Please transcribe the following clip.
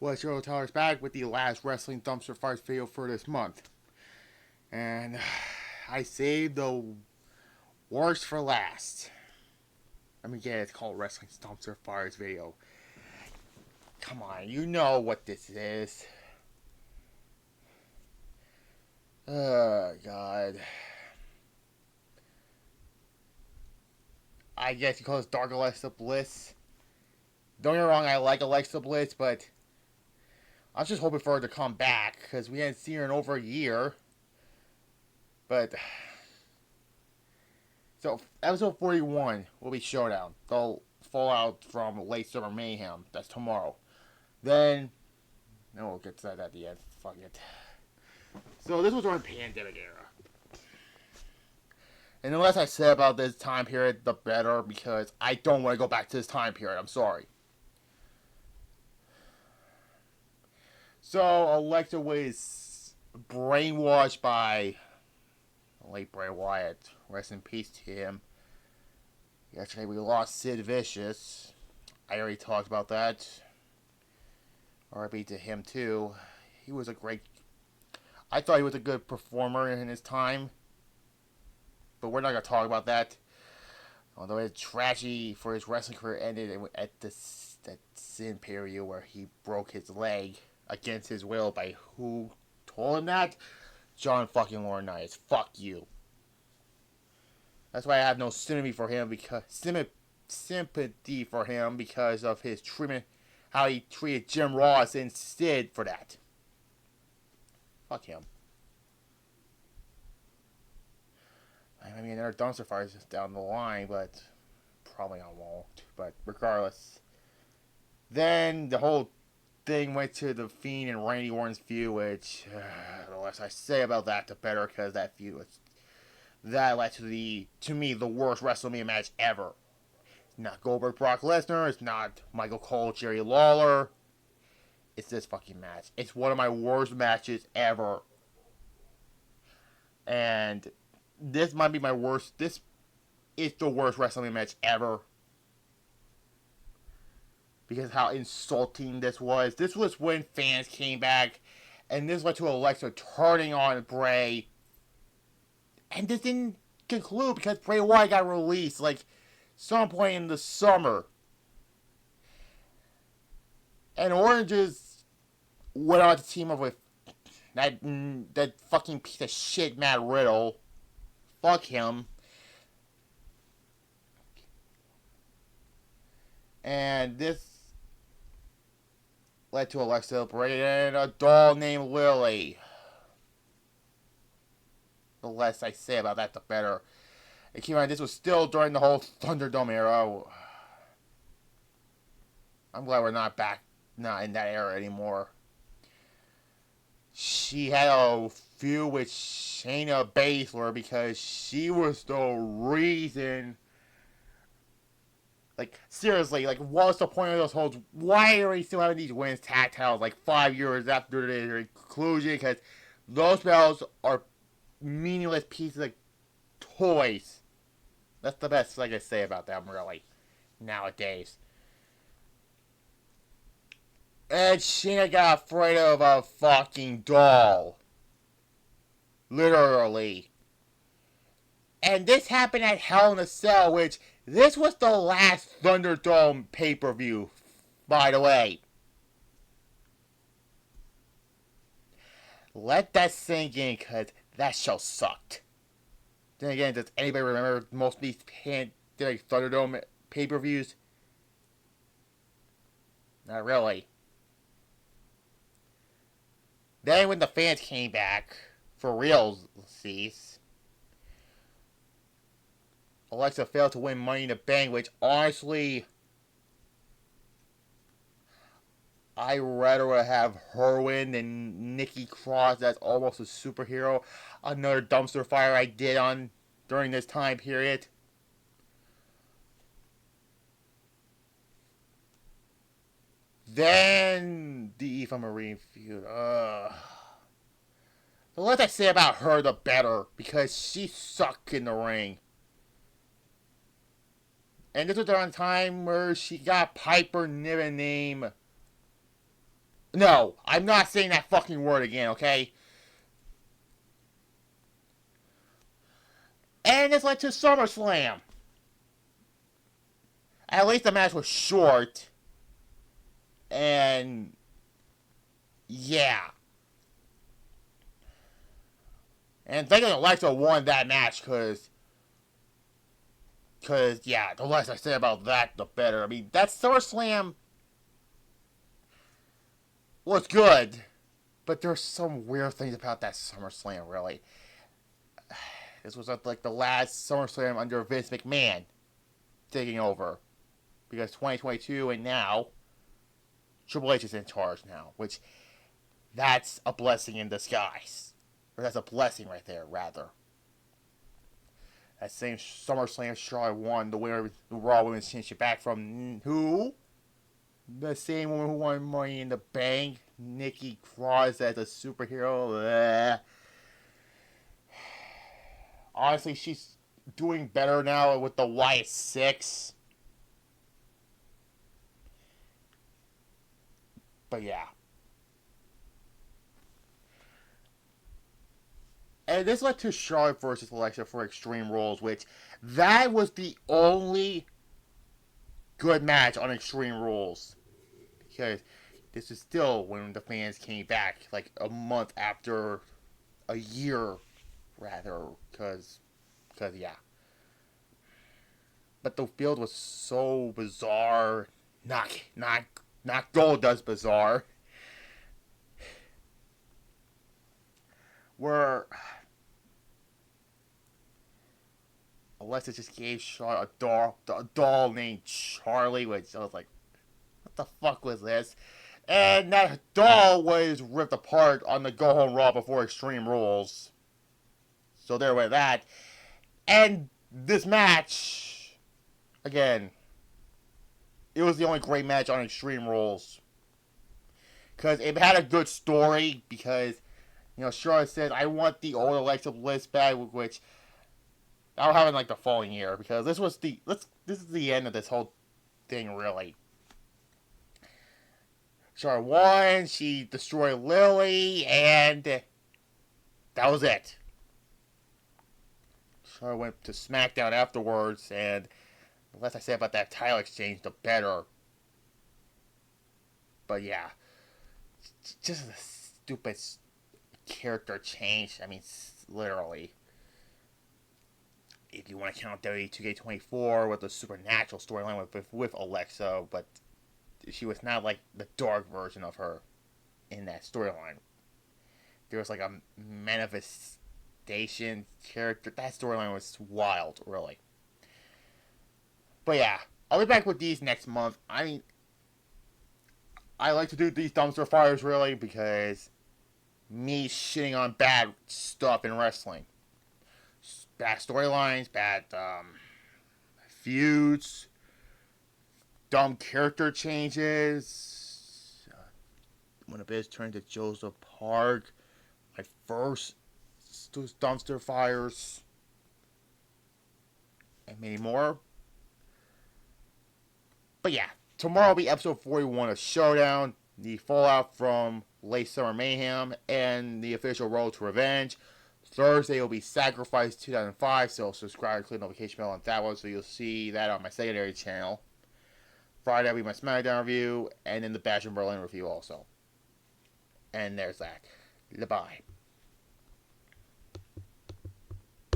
Well, Cheryl Tyler's back with the last Wrestling Dumpster Fires video for this month. And I saved the worst for last. Let me get it. It's called Wrestling Dumpster Fires video. Come on, you know what this is. Oh, God. I guess you call this Dark Alexa Bliss. Don't get me wrong, I like Alexa Bliss, but I was just hoping for her to come back because we hadn't seen her in over a year. But so episode 41 will be Showdown. The fallout from Late Summer Mayhem. That's tomorrow. Then no, we'll get to that at the end. Fuck it. So this was during the pandemic era. And the less I say about this time period, the better, because I don't want to go back to this time period. I'm sorry. So Alexa was brainwashed by late Bray Wyatt. Rest in peace to him. Yesterday we lost Sid Vicious. I already talked about that. R.I.P. to him too. He was a great... I thought he was a good performer in his time. But we're not going to talk about that. Although it's tragedy for his wrestling career ended at that Sin period where he broke his leg against his will by who told him that? John fucking Laurinaitis. Fuck you. That's why I have no sympathy for him because of his treatment, how he treated Jim Ross instead for that. Fuck him. I mean, there are dumpster fires down the line, but probably I won't. But regardless, then the whole thing went to the Fiend and Randy Orton's feud, which the less I say about that, the better, because that feud was led to me the worst WrestleMania match ever. It's not Goldberg Brock Lesnar. It's not Michael Cole Jerry Lawler. It's this fucking match. It's one of my worst matches ever. And this might be my worst. This is the worst WrestleMania match ever. Because how insulting this was. This was when fans came back. And this led to Alexa turning on Bray. And this didn't conclude because Bray Wyatt got released like some point in the summer. And Orton just went on to team up with that fucking piece of shit Matt Riddle. Fuck him. And this led to Alexa bringing a doll named Lily. The less I say about that, the better. And keep in mind, this was still during the whole Thunderdome era. I'm glad we're not in that era anymore. She had a feud with Shayna Baszler because she was the reason. Like, seriously, like, what's the point of those holds? Why are we still having these women's tag titles like 5 years after their conclusion? Because those belts are meaningless pieces of toys. That's the best I can say about them, really, nowadays. And Sheena got afraid of a fucking doll. Literally. And this happened at Hell in a Cell, which this was the last Thunderdome pay-per-view, by the way. Let that sink in, because that show sucked. Then again, does anybody remember most of these Thunderdome pay-per-views? Not really. Then when the fans came back, for realsies, Alexa failed to win Money in the Bank, which honestly, I'd rather have her win than Nikki Cross. That's almost a superhero. Another dumpster fire I did on during this time period. Then the Eva Marie feud. The less I say about her, the better, because she sucked in the ring. And this was around the time where she got Piper Niven name No, I'm not saying that fucking word again, okay? And this led to SummerSlam. At least the match was short. And yeah. And thinking Alexa won that match because yeah, the less I say about that, the better. I mean, that SummerSlam was good, but there's some weird things about that SummerSlam, really. This was like the last SummerSlam under Vince McMahon taking over. Because 2022 and now, Triple H is in charge now, which that's a blessing in disguise. Or that's a blessing right there, rather. That same SummerSlam Charlotte won the winner of the Raw Women's Championship back from who? The same woman who won Money in the Bank, Nikki Cross as a superhero. Bleh. Honestly, she's doing better now with the Wyatt Six. But yeah. And this led to Charlotte versus Alexa for Extreme Rules, which that was the only good match on Extreme Rules. Because this is still when the fans came back, like a month after, a year rather, because yeah. But the field was so bizarre. Not Goldust bizarre. Where Alexa just gave Charlotte a doll named Charlie, which I was like, what the fuck was this? And that doll was ripped apart on the Go Home Raw before Extreme Rules. So there went that. And this match, again, it was the only great match on Extreme Rules. Because it had a good story, because, Charlotte said, I want the old Alexa Bliss back, which I'll have in like the following year, because this is the end of this whole thing, really. Charlotte won, she destroyed Lily, and that was it. Charlotte went to SmackDown afterwards, and the less I say about that title exchange, the better. But yeah, just a stupid character change. I mean, literally. If you want to count WWE 2K24 with the supernatural storyline with Alexa, but she was not like the dark version of her in that storyline. There was like a manifestation character. That storyline was wild, really. But yeah, I'll be back with these next month. I mean, I like to do these dumpster fires really because me shitting on bad stuff in wrestling. Bad storylines, bad feuds, dumb character changes. When a bitch turned to Joseph Park, my first dumpster fires, and many more. But yeah, tomorrow will be episode 41 of Showdown, the fallout from Late Summer Mayhem, and the official Road to Revenge. Thursday will be Sacrifice 2005, so subscribe, click the notification bell on that one so you'll see that on my secondary channel. Friday will be my SmackDown review, and then the Bash in Berlin review also. And there's that. Goodbye.